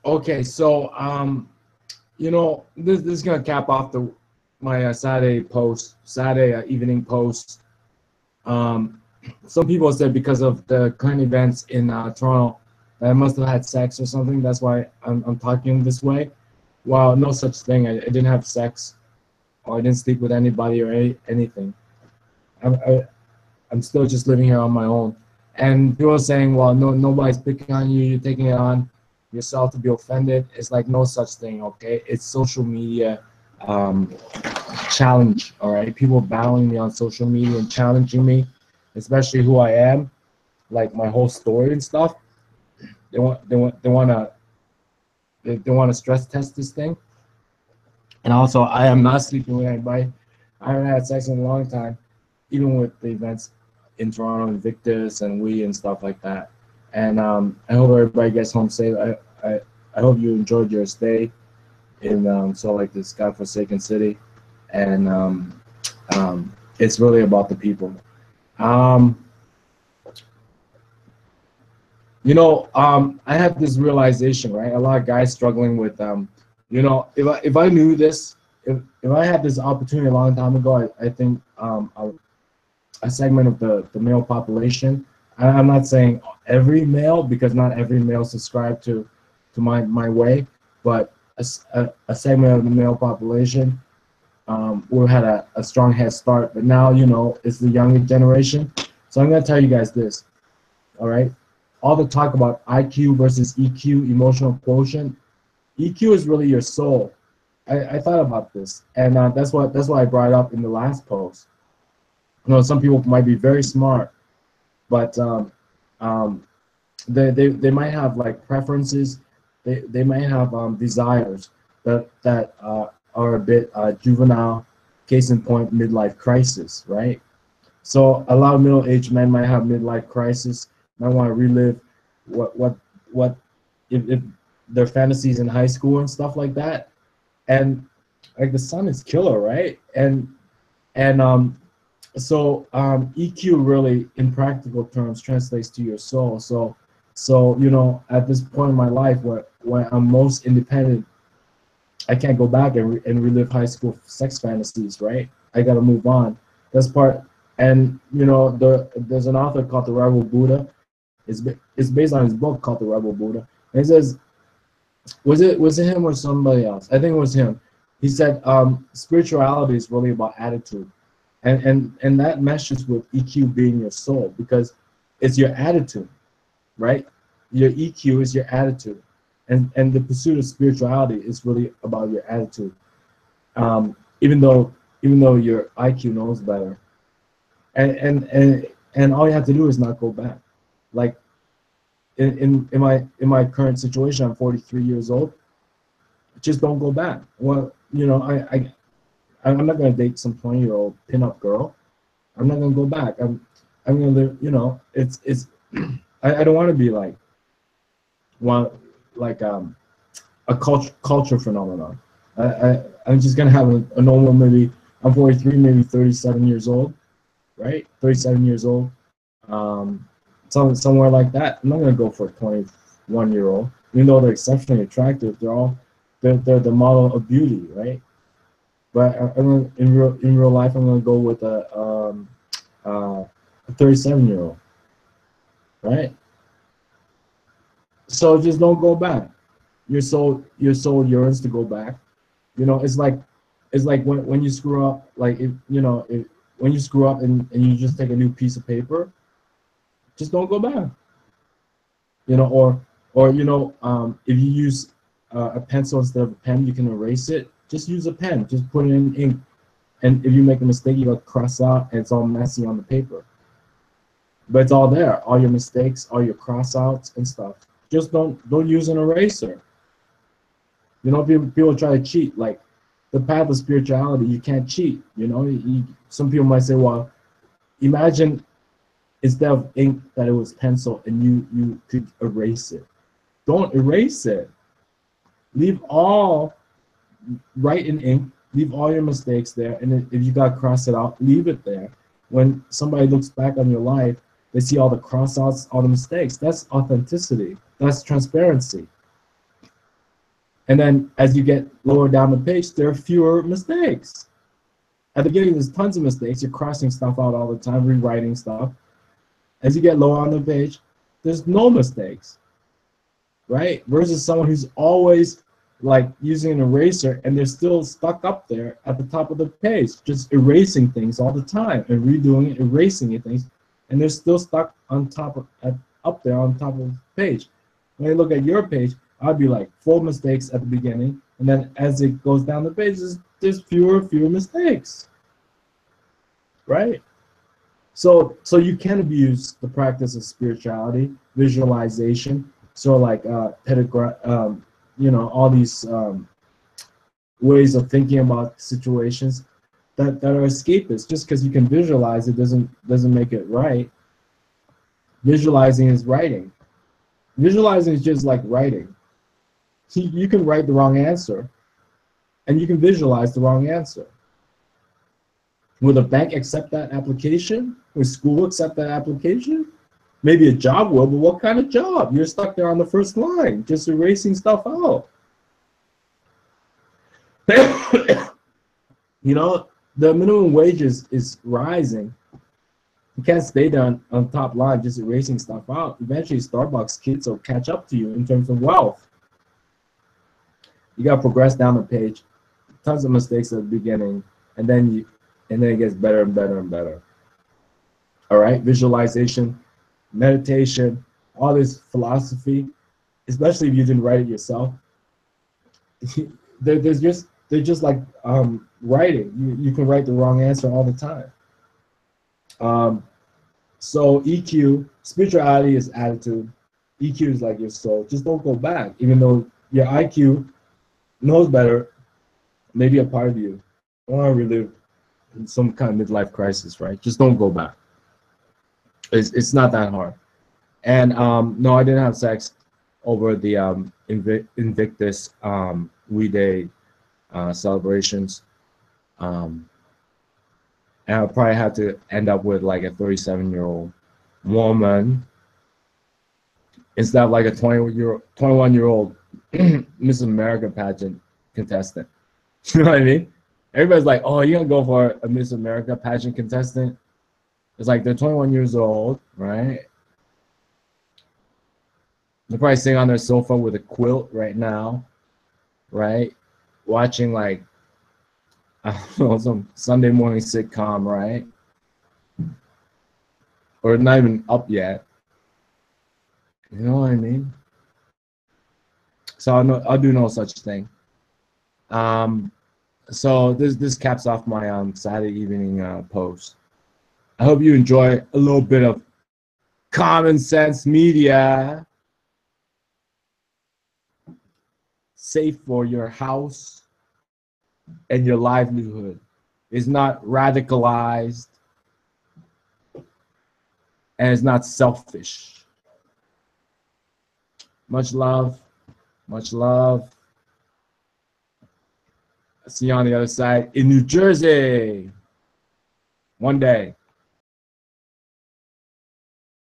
Okay, so this is gonna cap off my Saturday post, Saturday evening post. Um, some people said because of the current events in Toronto that I must have had sex or something. That's why I'm talking this way. Well, no such thing. I didn't have sex or I didn't sleep with anybody or anything. I'm, I, I'm still just living here on my own. And people are saying, well, nobody's picking on you. You're taking it on yourself to be offended. It's like no such thing, okay? It's social media um, challenge, all right? People battling me on social media and challenging me, especially who I am, like my whole story and stuff. They want to stress test this thing. And also, I am not sleeping with anybody. I haven't had sex in a long time, even with the events in Toronto, Invictus and we and stuff like that. And I hope everybody gets home safe. I hope you enjoyed your stay in like this godforsaken city. And it's really about the people. Um, I had this realization, right? A lot of guys struggling with, if I knew this, if I had this opportunity a long time ago, I think a segment of the male population. I'm not saying every male because not every male subscribe to my way, but a segment of the male population we had a strong head start. But now it's the younger generation. So I'm gonna tell you guys this. All right, all the talk about IQ versus EQ, emotional quotient. EQ is really your soul. I thought about this, and that's why I brought it up in the last post. Some people might be very smart, but um, they might have like preferences. They might have desires that are a bit juvenile. Case in point, midlife crisis, right? So a lot of middle-aged men might have midlife crisis. Might want to relive what if their fantasies in high school and stuff like that. And like the sun is killer, right? And EQ really, in practical terms, translates to your soul. So at this point in my life, where I'm most independent, I can't go back and relive high school sex fantasies, right? I got to move on. That's part. And there's an author called the Rebel Buddha. It's based on his book called the Rebel Buddha. And he says, was it him or somebody else? I think it was him. He said, spirituality is really about attitude. And that meshes with EQ being your soul because it's your attitude, right? Your EQ is your attitude, and the pursuit of spirituality is really about your attitude. Even though your IQ knows better, and all you have to do is not go back. Like in my current situation, I'm 43 years old. Just don't go back. Well, I'm not gonna date some 20-year-old pinup girl. I'm not gonna go back. I'm gonna live. It's I don't want to be like a culture phenomenon. I'm just gonna have a normal, maybe I'm 43, maybe 37 years old, right? 37 years old, somewhere like that. I'm not gonna go for a 21-year-old, even though they're exceptionally attractive. They're the model of beauty, right? But in real life, I'm gonna go with a 37-year-old, right? So just don't go back. Your soul yearns to go back. It's like when you screw up, like when you screw up and you just take a new piece of paper, just don't go back. Or if you use a pencil instead of a pen, you can erase it. Just use a pen. Just put it in ink. And if you make a mistake, you got cross out, and it's all messy on the paper. But it's all there. All your mistakes, all your cross outs and stuff. Just don't use an eraser. People try to cheat. Like the path of spirituality, you can't cheat. Some people might say, well, imagine instead of ink that it was pencil, and you could erase it. Don't erase it. Write in ink, leave all your mistakes there, and if you got to cross it out, leave it there. When somebody looks back on your life, they see all the cross outs, all the mistakes. That's authenticity. That's transparency. And then as you get lower down the page, there are fewer mistakes. At the beginning, there's tons of mistakes. You're crossing stuff out all the time, rewriting stuff. As you get lower on the page, there's no mistakes, right? Versus someone who's always like using an eraser and they're still stuck up there at the top of the page, just erasing things all the time and redoing it, erasing things, and they're still stuck on top of, up there on top of the page. When you look at your page, I'd be like full mistakes at the beginning, and then as it goes down the page, there's fewer mistakes, right? So you can abuse the practice of spirituality, visualization, so like you know, all these ways of thinking about situations that are escapist. Just because you can visualize it doesn't make it right. Visualizing is writing. Visualizing is just like writing. You can write the wrong answer, and you can visualize the wrong answer. Will the bank accept that application? Will school accept that application? Maybe a job will, but what kind of job? You're stuck there on the first line, just erasing stuff out. You know, the minimum wage is rising. You can't stay there on top line just erasing stuff out. Eventually, Starbucks kids will catch up to you in terms of wealth. You got to progress down the page. Tons of mistakes at the beginning, and then it gets better and better and better. All right, visualization, meditation, all this philosophy, especially if you didn't write it yourself. they're just like writing. You can write the wrong answer all the time. So EQ, spirituality is attitude. EQ is like your soul. Just don't go back, even though your IQ knows better. Maybe a part of you want to relive some kind of midlife crisis, right? Just don't go back. It's not that hard. And no, I didn't have sex over the Invictus We Day celebrations. And I'll probably have to end up with like a 37-year-old woman instead of like a 21-year-old Miss America pageant contestant. You know what I mean? Everybody's like, oh, you're gonna go for a Miss America pageant contestant? It's like they're 21 years old, right? They're probably sitting on their sofa with a quilt right now, right? Watching like, I don't know, some Sunday morning sitcom, right? Or not even up yet. You know what I mean? So I'll do no such thing. So this caps off my Saturday evening post. I hope you enjoy a little bit of common sense media. Safe for your house and your livelihood. It's not radicalized and it's not selfish. Much love. Much love. See you on the other side in New Jersey. One day.